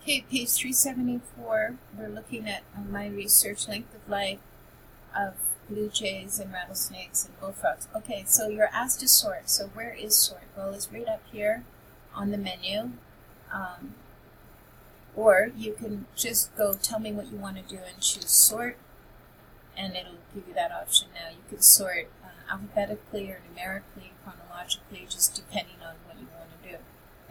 Okay, page 374, we're looking at my research length of life of blue jays and rattlesnakes and bullfrogs. Okay, so you're asked to sort. So where is sort? Well, it's right up here on the menu. Or you can just go tell me what you want to do and choose sort, and it'll give you that option now. You can sort alphabetically or numerically, chronologically, just depending on what you want to do.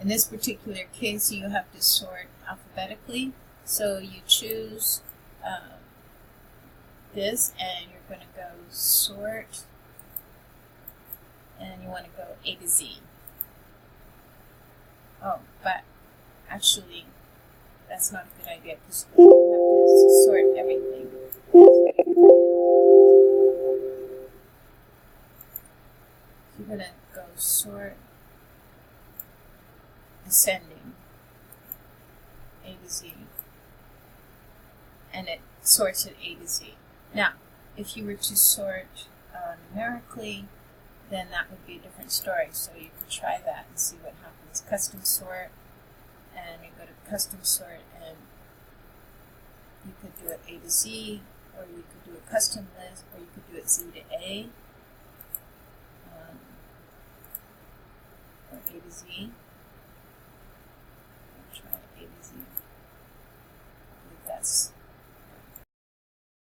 In this particular case, you have to sort alphabetically, so you choose this, and you're going to go sort, and you want to go A to Z. Oh, but actually, that's not a good idea, because you have to sort everything. So you're going to go sort ascending, A to Z, and it sorts at A to Z. Now, if you were to sort numerically, then that would be a different story. So you could try that and see what happens. Custom sort, and you go to custom sort, and you could do it A to Z, or you could do a custom list, or you could do it Z to A, or A to Z. I'll try A to Z. I believe that's